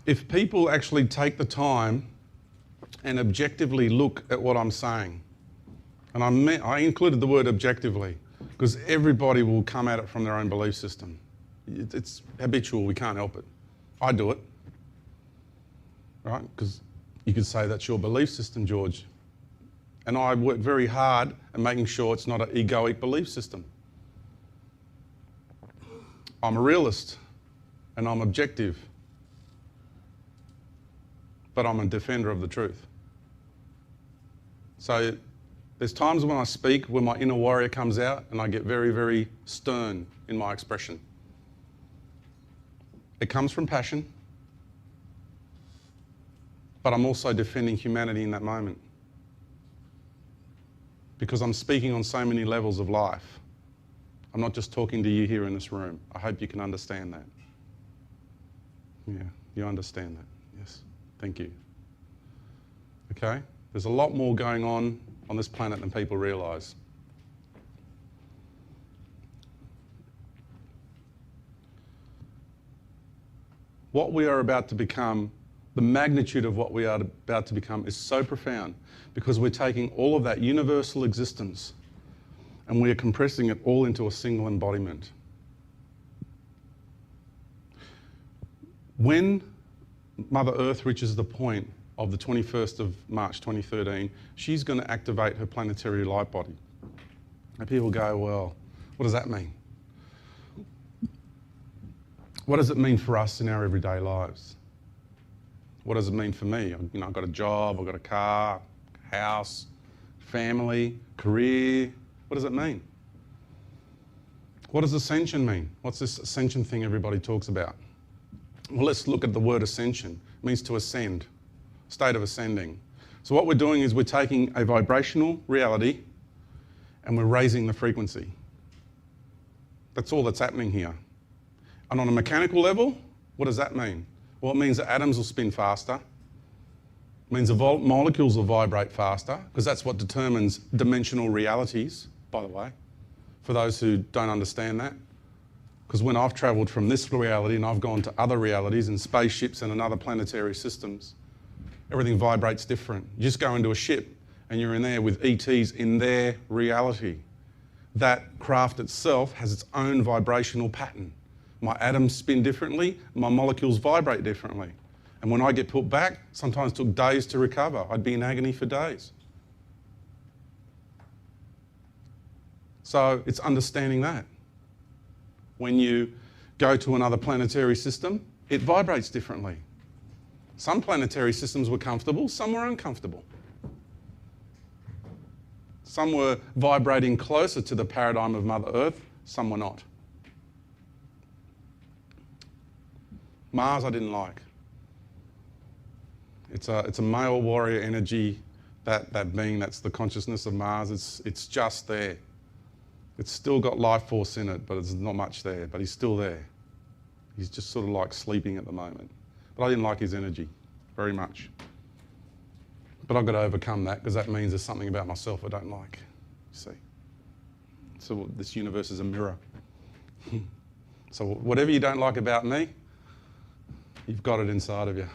if people actually take the time and objectively look at what I'm saying, and I included the word objectively, because everybody will come at it from their own belief system. It's habitual, we can't help it. I do it, right? Because you could say that's your belief system, George. And I work very hard at making sure it's not an egoic belief system. I'm a realist and I'm objective, but I'm a defender of the truth. So there's times when I speak where my inner warrior comes out and I get very, very stern in my expression. It comes from passion, but I'm also defending humanity in that moment, because I'm speaking on so many levels of life. I'm not just talking to you here in this room. I hope you can understand that. Yeah, you understand that. Yes, thank you. Okay, there's a lot more going on this planet than people realise. What we are about to become, the magnitude of what we are about to become is so profound, because we're taking all of that universal existence and we are compressing it all into a single embodiment. When Mother Earth reaches the point of the 21st of March 2013, she's going to activate her planetary light body. And people go, well, what does that mean? What does it mean for us in our everyday lives? What does it mean for me? You know, I've got a job, I've got a car, house, family, career. What does it mean? What does ascension mean? What's this ascension thing everybody talks about? Well, let's look at the word ascension. It means to ascend, state of ascending. So what we're doing is we're taking a vibrational reality and we're raising the frequency. That's all that's happening here. And on a mechanical level, what does that mean? Well, it means that atoms will spin faster. It means the molecules will vibrate faster, because that's what determines dimensional realities, by the way, for those who don't understand that. Because when I've travelled from this reality and I've gone to other realities and spaceships and other planetary systems, everything vibrates different. You just go into a ship and you're in there with ETs in their reality. That craft itself has its own vibrational pattern. My atoms spin differently, my molecules vibrate differently. And when I get put back, sometimes it took days to recover. I'd be in agony for days. So it's understanding that. When you go to another planetary system, it vibrates differently. Some planetary systems were comfortable, some were uncomfortable. Some were vibrating closer to the paradigm of Mother Earth, some were not. Mars I didn't like. It's a male warrior energy, that being, that's the consciousness of Mars. It's just there. It's still got life force in it, but there's not much there, but he's still there. He's just sort of like sleeping at the moment. But I didn't like his energy very much. But I've got to overcome that, because that means there's something about myself I don't like, you see. So this universe is a mirror. So whatever you don't like about me, you've got it inside of you.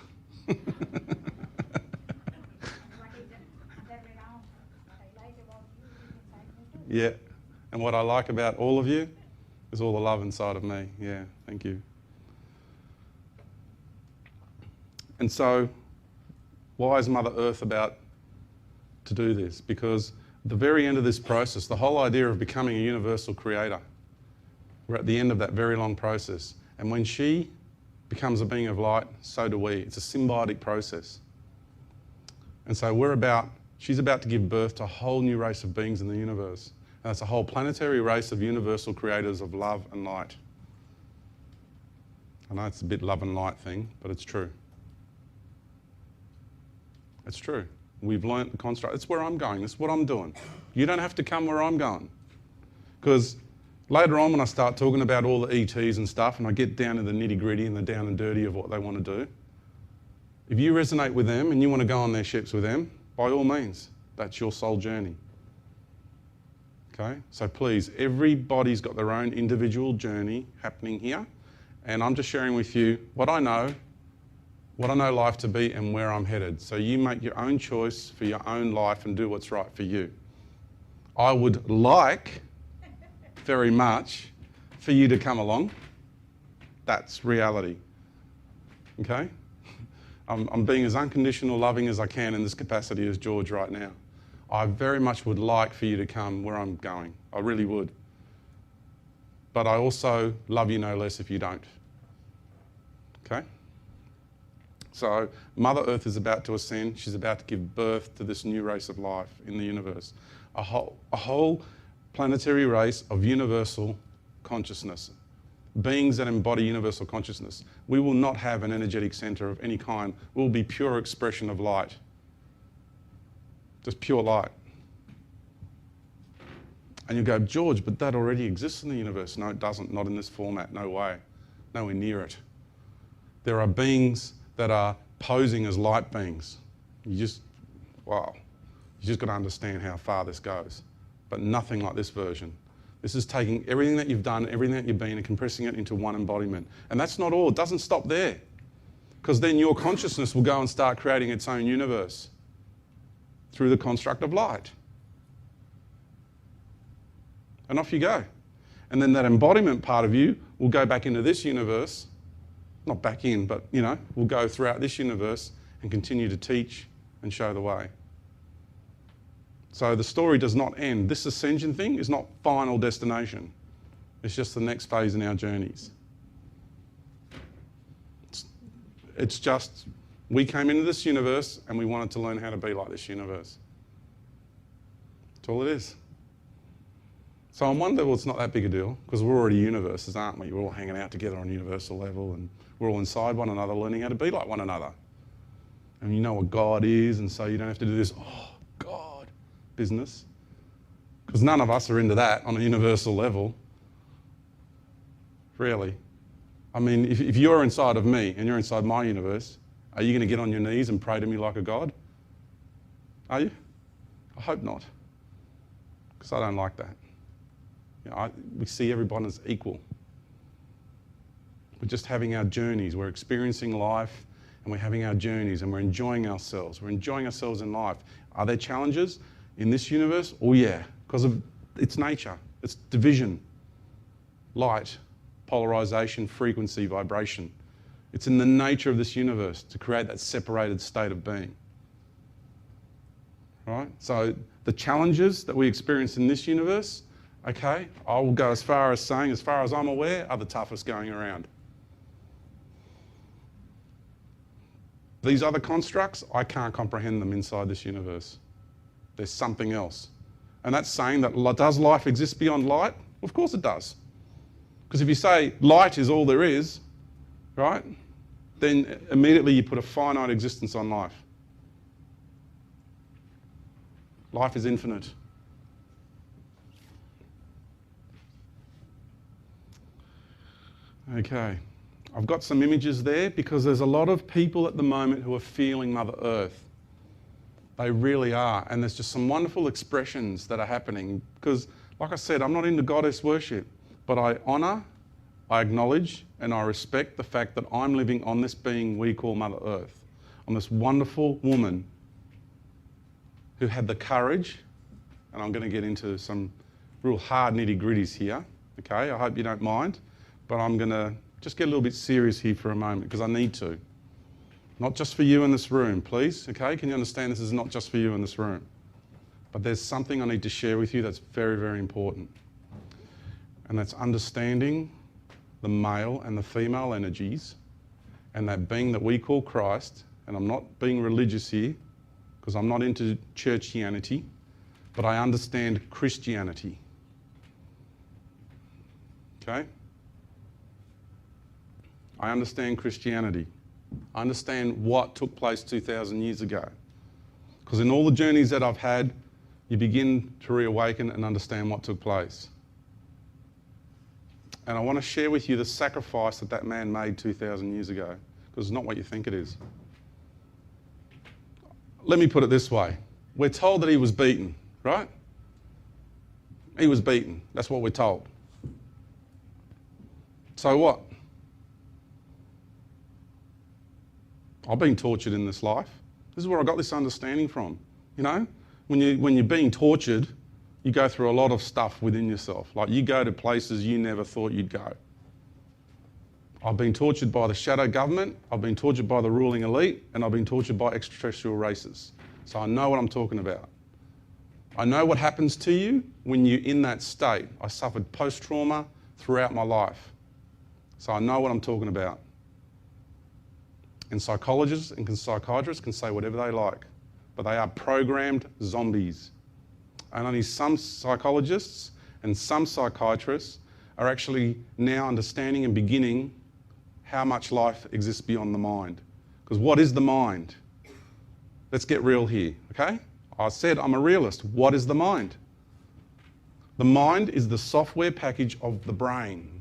Yeah, and what I like about all of you is all the love inside of me. Yeah, thank you. And so, why is Mother Earth about to do this? Because at the very end of this process, the whole idea of becoming a universal creator, we're at the end of that very long process. And when she becomes a being of light, so do we. It's a symbiotic process. And so she's about to give birth to a whole new race of beings in the universe. And it's a whole planetary race of universal creators of love and light. I know it's a bit love and light thing, but it's true. It's true. We've learnt the construct. It's where I'm going. It's what I'm doing. You don't have to come where I'm going. Because later on, when I start talking about all the ETs and stuff, and I get down to the nitty-gritty and the down and dirty of what they want to do, if you resonate with them and you want to go on their ships with them, by all means, that's your soul journey. Okay? So please, everybody's got their own individual journey happening here, and I'm just sharing with you what I know, what I know life to be and where I'm headed. So you make your own choice for your own life and do what's right for you. I would like very much for you to come along. That's reality. Okay? I'm being as unconditional, loving as I can in this capacity as George right now. I very much would like for you to come where I'm going. I really would. But I also love you no less if you don't. Okay? So Mother Earth is about to ascend. She's about to give birth to this new race of life in the universe. A whole planetary race of universal consciousness. Beings that embody universal consciousness. We will not have an energetic center of any kind. We will be pure expression of light. Just pure light. And you go, George, but that already exists in the universe. No, it doesn't. Not in this format. No way. Nowhere near it. There are beings that are posing as light beings. Wow. You just got to understand how far this goes. But nothing like this version. This is taking everything that you've done, everything that you've been, and compressing it into one embodiment. And that's not all. It doesn't stop there. Because then your consciousness will go and start creating its own universe through the construct of light. And off you go. And then that embodiment part of you will go back into this universe. Not back in, but, will go throughout this universe and continue to teach and show the way. So the story does not end. This ascension thing is not final destination. It's just the next phase in our journeys. It's just, we came into this universe and we wanted to learn how to be like this universe. That's all it is. So on one level, it's not that big a deal because we're already universes, aren't we? We're all hanging out together on a universal level and we're all inside one another, learning how to be like one another. And you know what God is, and so you don't have to do this, God business. Because none of us are into that on a universal level. Really. I mean, if you're inside of me and you're inside my universe, are you going to get on your knees and pray to me like a God? Are you? I hope not. Because I don't like that. We see everyone as equal. We're just having our journeys. We're experiencing life and we're having our journeys and we're enjoying ourselves. We're enjoying ourselves in life. Are there challenges in this universe? Oh yeah, because of its nature. It's division, light, polarization, frequency, vibration. It's in the nature of this universe to create that separated state of being. Right? So the challenges that we experience in this universe, okay, I will go as far as saying, as far as I'm aware, are the toughest going around. These other constructs, I can't comprehend them inside this universe. There's something else. And that's saying that, does life exist beyond light? Of course it does. Because if you say light is all there is, right, then immediately you put a finite existence on life. Life is infinite. Okay. I've got some images there because there's a lot of people at the moment who are feeling Mother Earth. They really are. And there's just some wonderful expressions that are happening because, like I said, I'm not into goddess worship, but I honour, I acknowledge, and I respect the fact that I'm living on this being we call Mother Earth, on this wonderful woman who had the courage, and I'm going to get into some real hard nitty-gritties here, okay? I hope you don't mind, but I'm going to just get a little bit serious here for a moment because I need to. Not just for you in this room, please, okay? Can you understand this is not just for you in this room? But there's something I need to share with you that's very, very important. And that's understanding the male and the female energies and that being that we call Christ, and I'm not being religious here because I'm not into churchianity, but I understand Christianity, okay? I understand Christianity. I understand what took place 2,000 years ago. Because in all the journeys that I've had, you begin to reawaken and understand what took place. And I want to share with you the sacrifice that that man made 2,000 years ago, because it's not what you think it is. Let me put it this way. We're told that he was beaten, right? He was beaten. That's what we're told. So what? I've been tortured in this life. This is where I got this understanding from. You know, when you're being tortured, you go through a lot of stuff within yourself. Like you go to places you never thought you'd go. I've been tortured by the shadow government, I've been tortured by the ruling elite, and I've been tortured by extraterrestrial races. So I know what I'm talking about. I know what happens to you when you're in that state. I suffered post-trauma throughout my life. So I know what I'm talking about. And psychologists and psychiatrists can say whatever they like, but they are programmed zombies. And only some psychologists and some psychiatrists are actually now understanding and beginning how much life exists beyond the mind. Because what is the mind? Let's get real here, okay? I said I'm a realist. What is the mind? The mind is the software package of the brain.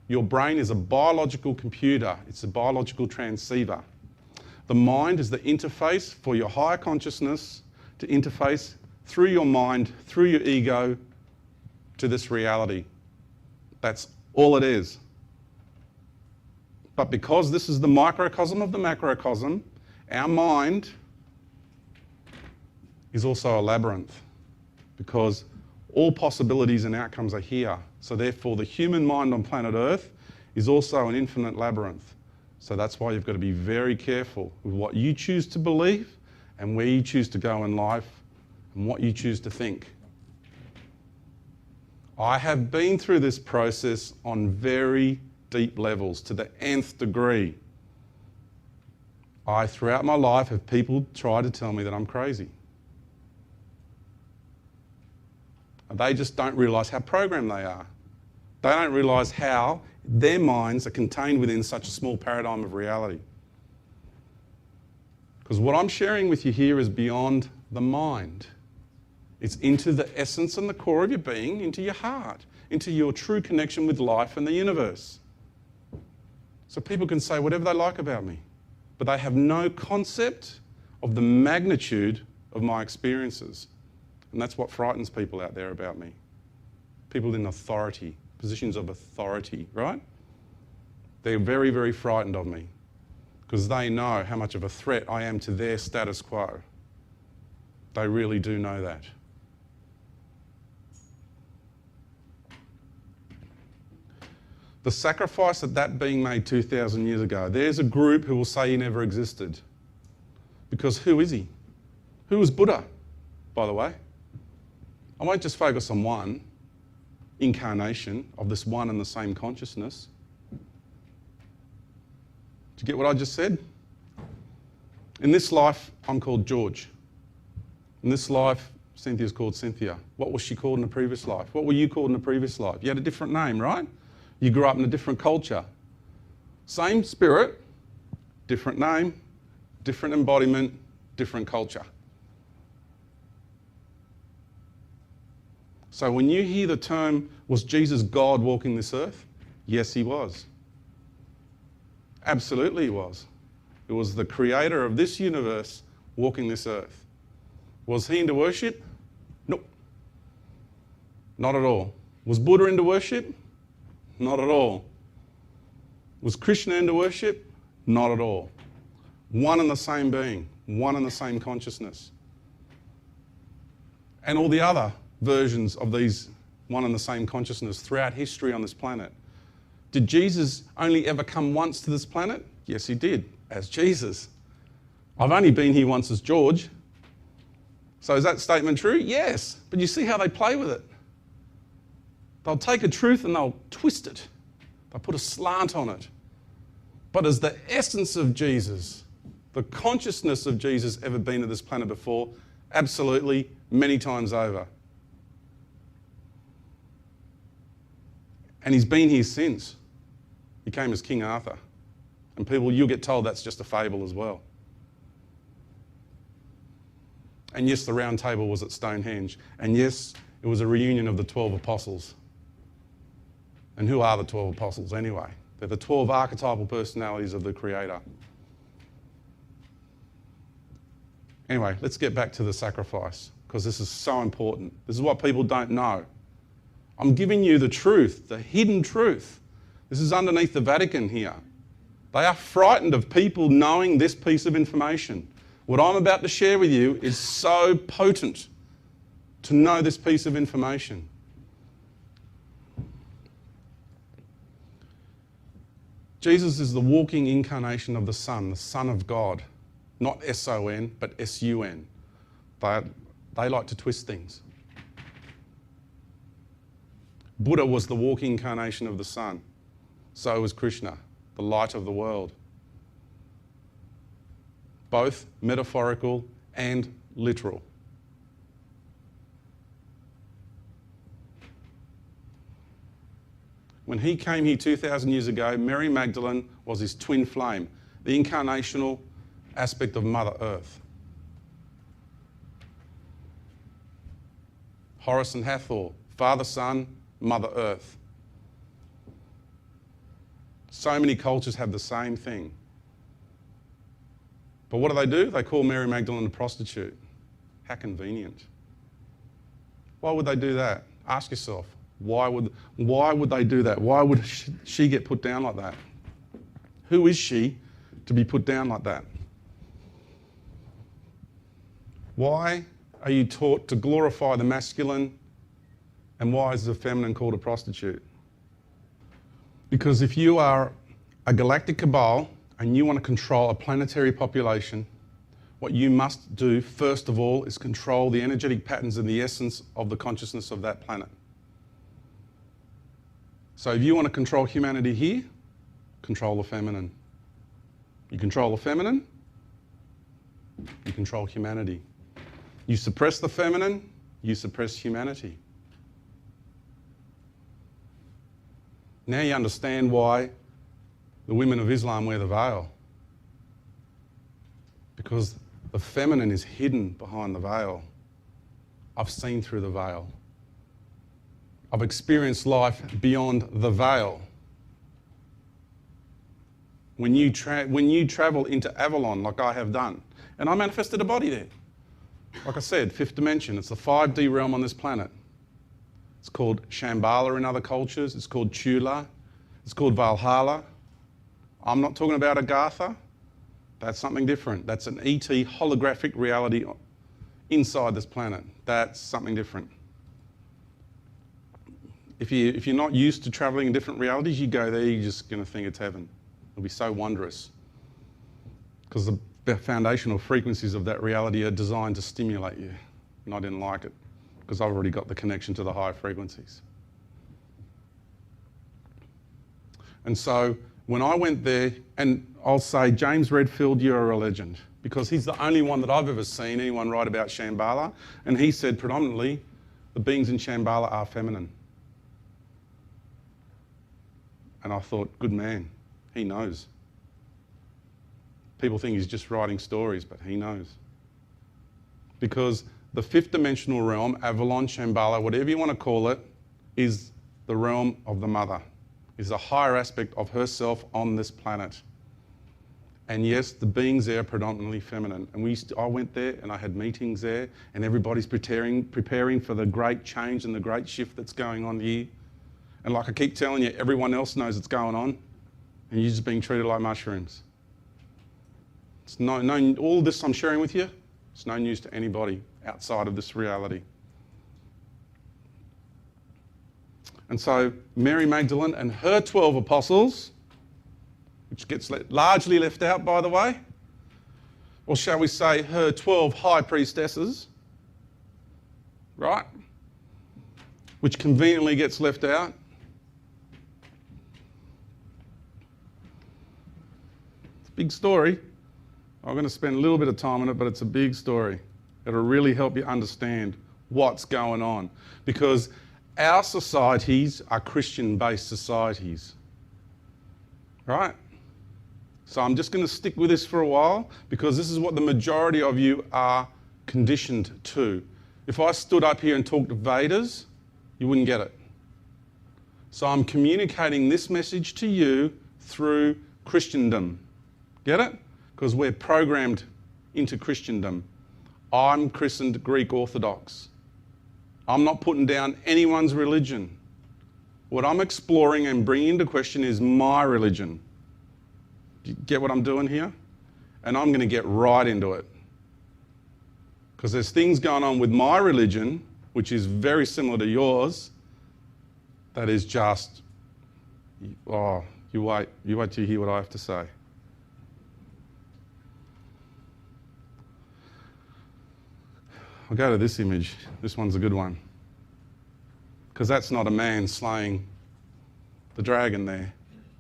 Your brain is a biological computer. It's a biological transceiver. The mind is the interface for your higher consciousness to interface through your mind, through your ego, to this reality. That's all it is. But because this is the microcosm of the macrocosm, our mind is also a labyrinth, because all possibilities and outcomes are here. So therefore, the human mind on planet Earth is also an infinite labyrinth. So that's why you've got to be very careful with what you choose to believe and where you choose to go in life and what you choose to think. I have been through this process on very deep levels, to the nth degree. Throughout my life, have people tried to tell me that I'm crazy. And they just don't realise how programmed they are. They don't realise how their minds are contained within such a small paradigm of reality. Because what I'm sharing with you here is beyond the mind. It's into the essence and the core of your being, into your heart, into your true connection with life and the universe. So people can say whatever they like about me, but they have no concept of the magnitude of my experiences. And that's what frightens people out there about me. People in authority, positions of authority, right? They're very, very frightened of me because they know how much of a threat I am to their status quo. They really do know that. The sacrifice of that being made 2,000 years ago, there's a group who will say he never existed. Because who is he? Who was Buddha, by the way? I won't just focus on one incarnation of this one and the same consciousness. Did you get what I just said? In this life, I'm called George. In this life, Cynthia's called Cynthia. What was she called in a previous life? What were you called in a previous life? You had a different name, right? You grew up in a different culture. Same spirit, different name, different embodiment, different culture. So when you hear the term, was Jesus God walking this earth? Yes, he was. Absolutely he was. It was the creator of this universe walking this earth. Was he into worship? Nope. Not at all. Was Buddha into worship? Not at all. Was Krishna into worship? Not at all. One and the same being, one and the same consciousness. And all the other versions of these one and the same consciousness throughout history on this planet. Did Jesus only ever come once to this planet? Yes, he did, as Jesus. I've only been here once as George. So is that statement true? Yes. But you see how they play with it. They'll take a truth and they'll twist it. They'll put a slant on it. But has the essence of Jesus, the consciousness of Jesus ever been to this planet before? Absolutely, many times over. And he's been here since. He came as King Arthur. And people, you'll get told that's just a fable as well. And yes, the round table was at Stonehenge. And yes, it was a reunion of the 12 apostles. And who are the 12 apostles anyway? They're the 12 archetypal personalities of the Creator. Anyway, let's get back to the sacrifice, because this is so important. This is what people don't know. I'm giving you the truth, the hidden truth. This is underneath the Vatican here. They are frightened of people knowing this piece of information. What I'm about to share with you is so potent to know this piece of information. Jesus is the walking incarnation of the Son of God. Not S-O-N, but S-U-N. They like to twist things. Buddha was the walking incarnation of the sun. So was Krishna, the light of the world. Both metaphorical and literal. When he came here 2,000 years ago, Mary Magdalene was his twin flame, the incarnational aspect of Mother Earth. Horace and Hathor, Father, Son, Mother Earth. So many cultures have the same thing. But what do? They call Mary Magdalene a prostitute. How convenient. Why would they do that? Ask yourself, why would they do that? Why would she get put down like that? Who is she to be put down like that? Why are you taught to glorify the masculine, and why is the feminine called a prostitute? Because if you are a galactic cabal and you want to control a planetary population, what you must do first of all is control the energetic patterns and the essence of the consciousness of that planet. So if you want to control humanity here, control the feminine. You control the feminine, you control humanity. You suppress the feminine, you suppress humanity. Now you understand why the women of Islam wear the veil. Because the feminine is hidden behind the veil. I've seen through the veil. I've experienced life beyond the veil. When you travel into Avalon, like I have done, and I manifested a body there. Like I said, fifth dimension, it's the 5D realm on this planet. It's called Shambhala in other cultures. It's called Chula. It's called Valhalla. I'm not talking about Agartha. That's something different. That's an ET holographic reality inside this planet. That's something different. If you're not used to traveling in different realities, you go there, you're just going to think it's heaven. It'll be so wondrous. Because the foundational frequencies of that reality are designed to stimulate you. And I didn't like it, because I've already got the connection to the higher frequencies. And so when I went there, and I'll say, James Redfield, you're a legend, because he's the only one that I've ever seen anyone write about Shambhala, and he said predominantly the beings in Shambhala are feminine. And I thought, good man, he knows. People think he's just writing stories, but he knows. Because the fifth dimensional realm, Avalon, Shambhala, whatever you want to call it, is the realm of the mother, is a higher aspect of herself on this planet. And yes, the beings there are predominantly feminine. And I went there and I had meetings there, and everybody's preparing for the great change and the great shift that's going on here. And like I keep telling you, everyone else knows it's going on, and you're just being treated like mushrooms. It's all this I'm sharing with you, it's no news to anybody outside of this reality. And so Mary Magdalene and her 12 apostles, which gets largely left out, by the way, or shall we say her 12 high priestesses, right? Which conveniently gets left out. It's a big story. I'm going to spend a little bit of time on it, but it's a big story. It'll really help you understand what's going on. Because our societies are Christian-based societies, right? So I'm just going to stick with this for a while, because this is what the majority of you are conditioned to. If I stood up here and talked Vedas, you wouldn't get it. So I'm communicating this message to you through Christendom. Get it? Because we're programmed into Christendom. I'm christened Greek Orthodox. I'm not putting down anyone's religion. What I'm exploring and bringing into question is my religion. Do you get what I'm doing here? And I'm going to get right into it. Because there's things going on with my religion, which is very similar to yours, that is just, oh, you wait till you hear what I have to say. I'll go to this image. This one's a good one. Because that's not a man slaying the dragon there.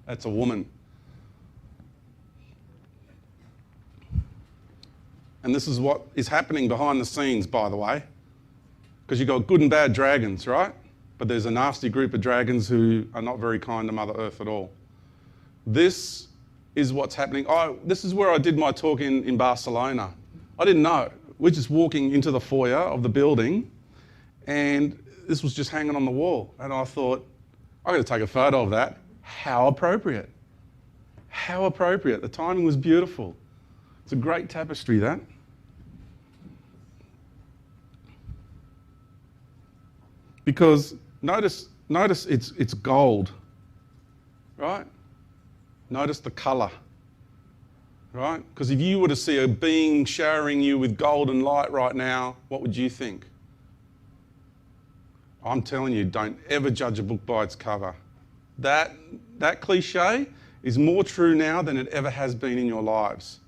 That's a woman. And this is what is happening behind the scenes, by the way. Because you've got good and bad dragons, right? But there's a nasty group of dragons who are not very kind to Mother Earth at all. This is what's happening. This is where I did my talk in Barcelona. I didn't know. We're just walking into the foyer of the building, and this was just hanging on the wall. And I thought, I've got to take a photo of that. How appropriate. How appropriate. The timing was beautiful. It's a great tapestry, that. Because notice it's gold, right? Notice the colour, right? Because if you were to see a being showering you with golden light right now, what would you think? I'm telling you, don't ever judge a book by its cover. That cliche is more true now than it ever has been in your lives.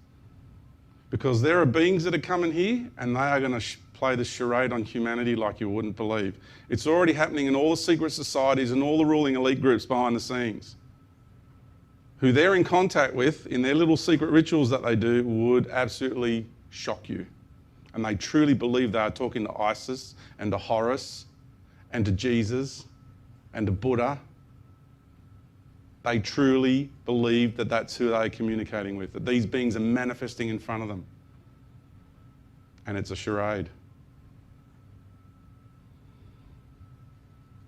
Because there are beings that are coming here and they are going to play the charade on humanity like you wouldn't believe. It's already happening in all the secret societies and all the ruling elite groups behind the scenes. Who they're in contact with in their little secret rituals that they do would absolutely shock you. And they truly believe they are talking to Isis and to Horus and to Jesus and to Buddha. They truly believe that that's who they're communicating with, that these beings are manifesting in front of them. And it's a charade.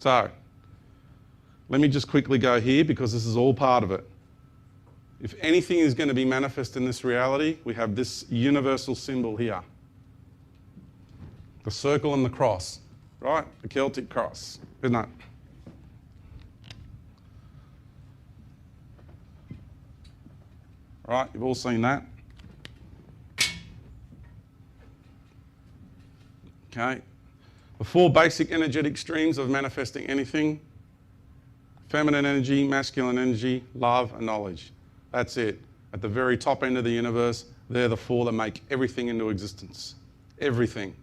So, let me just quickly go here because this is all part of it. If anything is going to be manifest in this reality, we have this universal symbol here. The circle and the cross, right? The Celtic cross, isn't it? Right, you've all seen that. Okay. The four basic energetic streams of manifesting anything: feminine energy, masculine energy, love, and knowledge. That's it. At the very top end of the universe, they're the four that make everything into existence. Everything.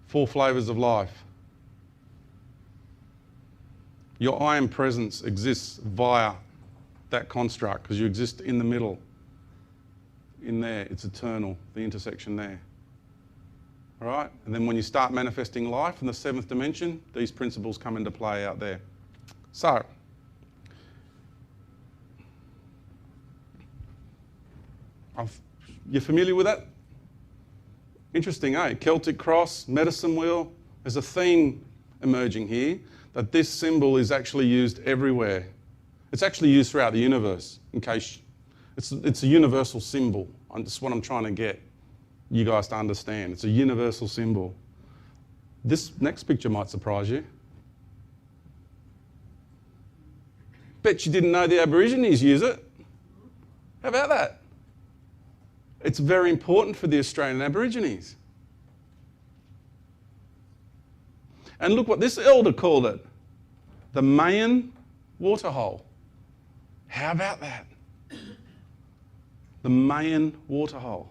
4 flavours of life. Your I am presence exists via that construct because you exist in the middle. In there, it's eternal, the intersection there. All right? And then when you start manifesting life in the 7th dimension, these principles come into play out there. So, you're familiar with that? Interesting, eh? Celtic cross, medicine wheel. There's a theme emerging here that this symbol is actually used everywhere. It's actually used throughout the universe, in case it's a universal symbol. That's what I'm trying to get you guys to understand. It's a universal symbol. This next picture might surprise you. Bet you didn't know the Aborigines use it. How about that? It's very important for the Australian Aborigines. And look what this elder called it. The Mayan waterhole. How about that? The Mayan waterhole.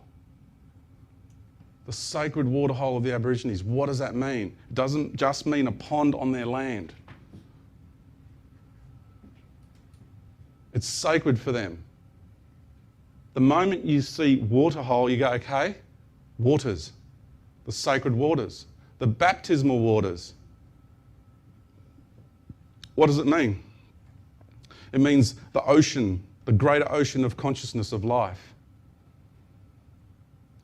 The sacred waterhole of the Aborigines. What does that mean? It doesn't just mean a pond on their land. It's sacred for them. The moment you see waterhole, you go, okay, waters, the sacred waters, the baptismal waters. What does it mean? It means the ocean, the greater ocean of consciousness of life.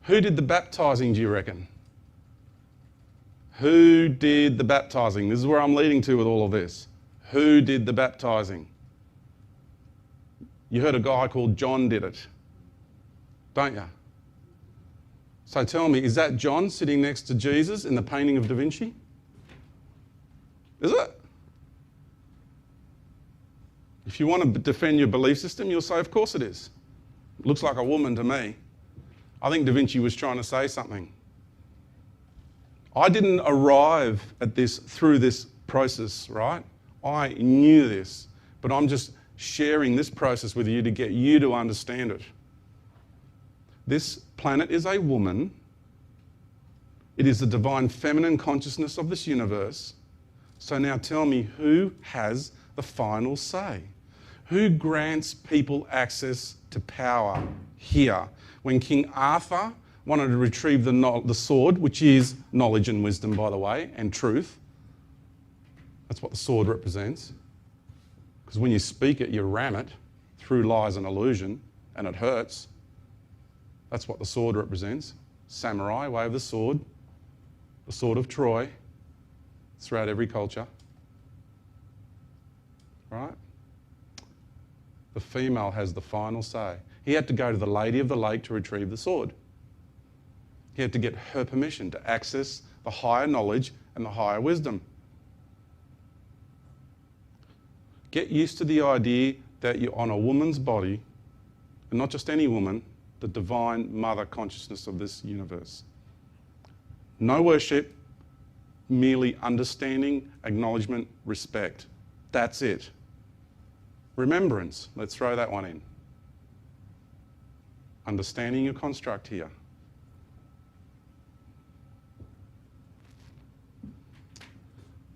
Who did the baptizing, do you reckon? Who did the baptizing? This is where I'm leading to with all of this. Who did the baptizing? You heard a guy called John did it, don't you? So tell me, is that John sitting next to Jesus in the painting of Da Vinci? Is it? If you want to defend your belief system, you'll say, of course it is. Looks like a woman to me. I think Da Vinci was trying to say something. I didn't arrive at this through this process, right? I knew this, but I'm just sharing this process with you to get you to understand it. This planet is a woman. It is the divine feminine consciousness of this universe. So now tell me, who has the final say? Who grants people access to power here? When King Arthur wanted to retrieve the sword, which is knowledge and wisdom, by the way, and truth. That's what the sword represents. Because when you speak it, you ram it through lies and illusion, and it hurts. That's what the sword represents. Samurai, way of the sword of Troy, throughout every culture. Right? The female has the final say. He had to go to the Lady of the Lake to retrieve the sword. He had to get her permission to access the higher knowledge and the higher wisdom. Get used to the idea that you're on a woman's body, and not just any woman, the divine mother consciousness of this universe. No worship, merely understanding, acknowledgement, respect. That's it. Remembrance, let's throw that one in. Understanding your construct here.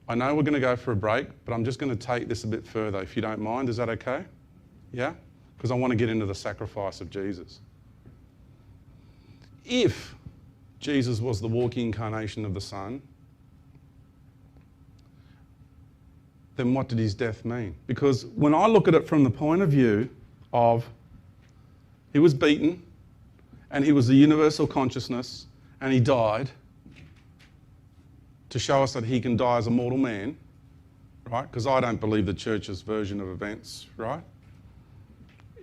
I know we're going to go for a break, but I'm just going to take this a bit further, if you don't mind. Is that okay? Yeah? Because I want to get into the sacrifice of Jesus. If Jesus was the walking incarnation of the Son, then what did his death mean? Because when I look at it from the point of view of he was beaten and he was the universal consciousness and he died to show us that he can die as a mortal man, right? Because I don't believe the church's version of events, right?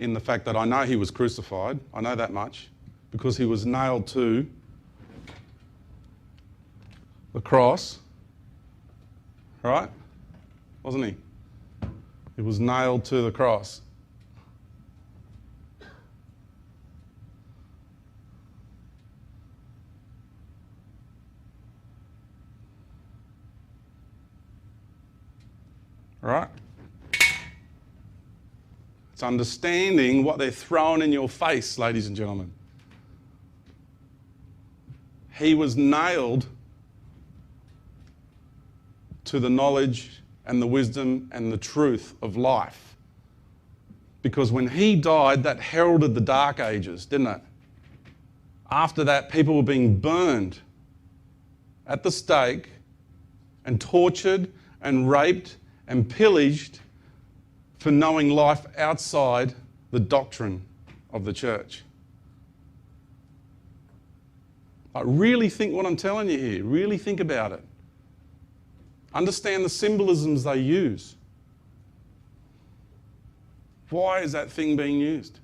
In the fact that I know he was crucified, I know that much, because he was nailed to the cross, right? Wasn't he? He was nailed to the cross. Right? It's understanding what they're throwing in your face, ladies and gentlemen. He was nailed to the knowledge and the wisdom and the truth of life. Because when he died, that heralded the Dark Ages, didn't it? After that, people were being burned at the stake and tortured and raped and pillaged for knowing life outside the doctrine of the church. I really think what I'm telling you here. Really think about it. Understand the symbolisms they use. Why is that thing being used?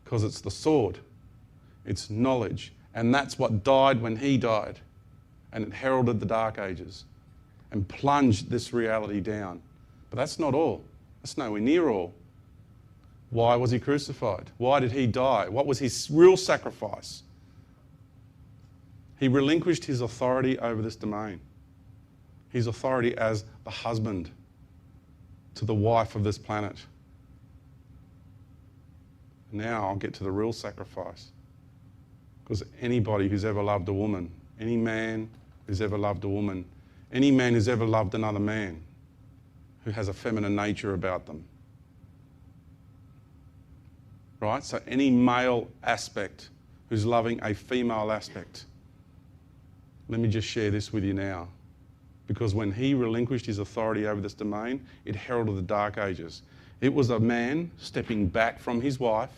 Because it's the sword. It's knowledge. And that's what died when he died. And it heralded the Dark Ages and plunged this reality down. But that's not all. That's nowhere near all. Why was he crucified? Why did he die? What was his real sacrifice? He relinquished his authority over this domain. His authority as the husband to the wife of this planet. Now I'll get to the real sacrifice. Because anybody who's ever loved a woman, any man who's ever loved a woman, any man who's ever loved another man who has a feminine nature about them. Right? So any male aspect who's loving a female aspect. Let me just share this with you now. Because when he relinquished his authority over this domain, it heralded the Dark Ages. It was a man stepping back from his wife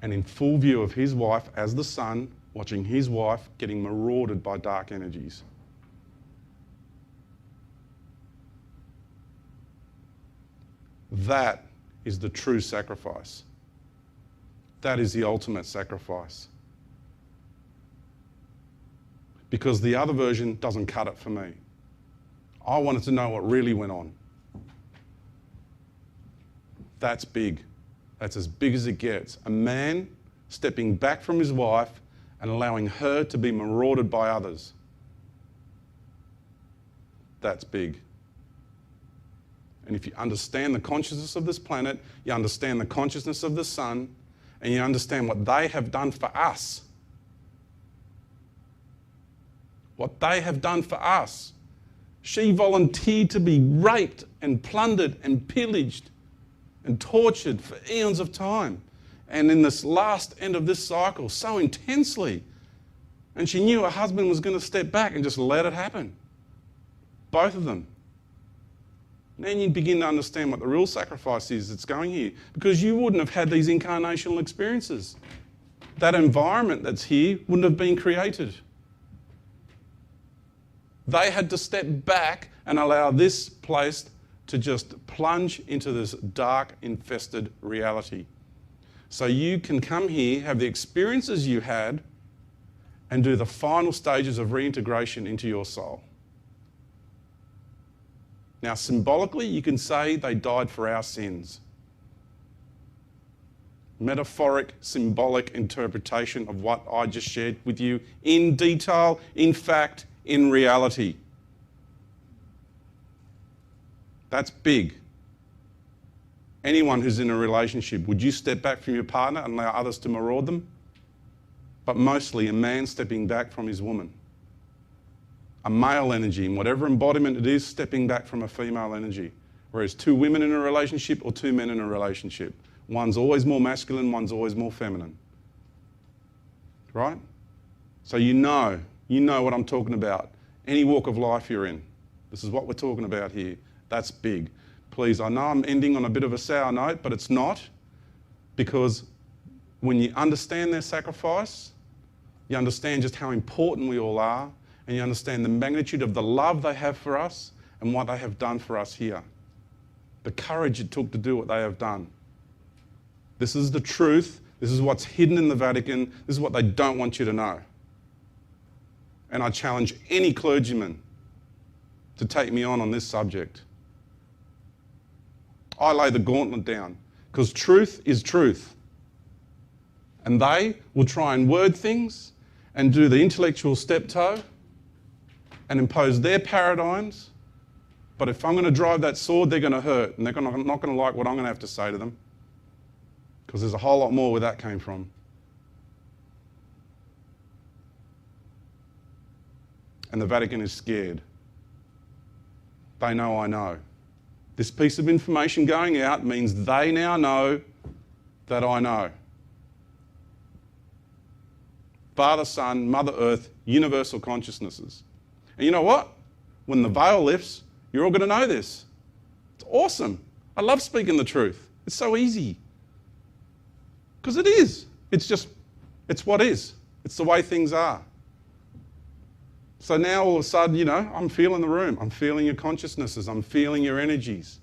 and in full view of his wife as the son, watching his wife getting marauded by dark energies. That is the true sacrifice. That is the ultimate sacrifice. Because the other version doesn't cut it for me. I wanted to know what really went on. That's big. That's as big as it gets. A man stepping back from his wife and allowing her to be marauded by others. That's big. And if you understand the consciousness of this planet, you understand the consciousness of the sun, and you understand what they have done for us. What they have done for us. She volunteered to be raped and plundered and pillaged and tortured for eons of time. And in this last end of this cycle, so intensely. And she knew her husband was going to step back and just let it happen. Both of them. Then you begin to understand what the real sacrifice is that's going here. Because you wouldn't have had these incarnational experiences. That environment that's here wouldn't have been created. They had to step back and allow this place to just plunge into this dark, infested reality. So you can come here, have the experiences you had, and do the final stages of reintegration into your soul. Now, symbolically, you can say they died for our sins. Metaphoric, symbolic interpretation of what I just shared with you in detail, in fact, in reality. That's big. Anyone who's in a relationship, would you step back from your partner and allow others to maraud them? But mostly a man stepping back from his woman. A male energy, in whatever embodiment it is, stepping back from a female energy. Whereas two women in a relationship or two men in a relationship. One's always more masculine, one's always more feminine. Right? So you know what I'm talking about. Any walk of life you're in. This is what we're talking about here. That's big. Please, I know I'm ending on a bit of a sour note, but it's not. Because when you understand their sacrifice, you understand just how important we all are, and you understand the magnitude of the love they have for us and what they have done for us here. The courage it took to do what they have done. This is the truth. This is what's hidden in the Vatican. This is what they don't want you to know. And I challenge any clergyman to take me on this subject. I lay the gauntlet down because truth is truth. And they will try and word things and do the intellectual steptoe and impose their paradigms. But if I'm going to drive that sword, they're going to hurt. And they're not going to like what I'm going to have to say to them. Because there's a whole lot more where that came from. And the Vatican is scared. They know I know. This piece of information going out means they now know that I know. Father, Son, Mother Earth, universal consciousnesses. And you know what? When the veil lifts, you're all going to know this. It's awesome. I love speaking the truth. It's so easy. Because it is. It's what is. It's the way things are. So now all of a sudden, I'm feeling the room. I'm feeling your consciousnesses. I'm feeling your energies.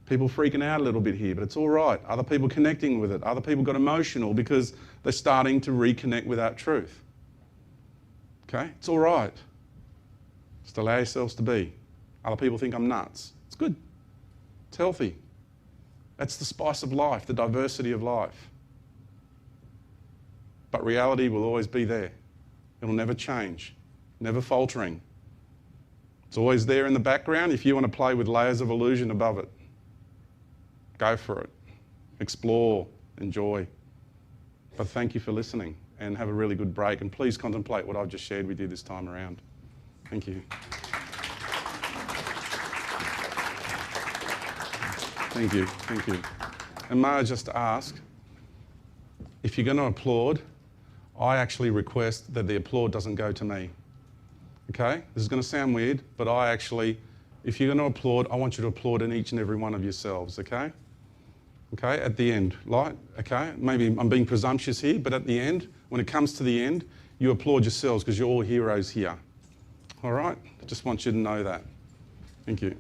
People freaking out a little bit here, but it's all right. Other people connecting with it. Other people got emotional because they're starting to reconnect with that truth. Okay? It's all right. Just allow yourselves to be. Other people think I'm nuts. It's good. It's healthy. That's the spice of life, the diversity of life. But reality will always be there. It'll never change. Never faltering. It's always there in the background if you want to play with layers of illusion above it. Go for it. Explore. Enjoy. But thank you for listening and have a really good break. And please contemplate what I've just shared with you this time around. Thank you. Thank you. Thank you. And may I just ask, if you're going to applaud, I actually request that the applaud doesn't go to me. Okay? This is going to sound weird, but if you're going to applaud, I want you to applaud in each and every one of yourselves, okay? Okay, at the end, okay? Maybe I'm being presumptuous here, but at the end, when it comes to the end, you applaud yourselves because you're all heroes here. All right? I just want you to know that. Thank you.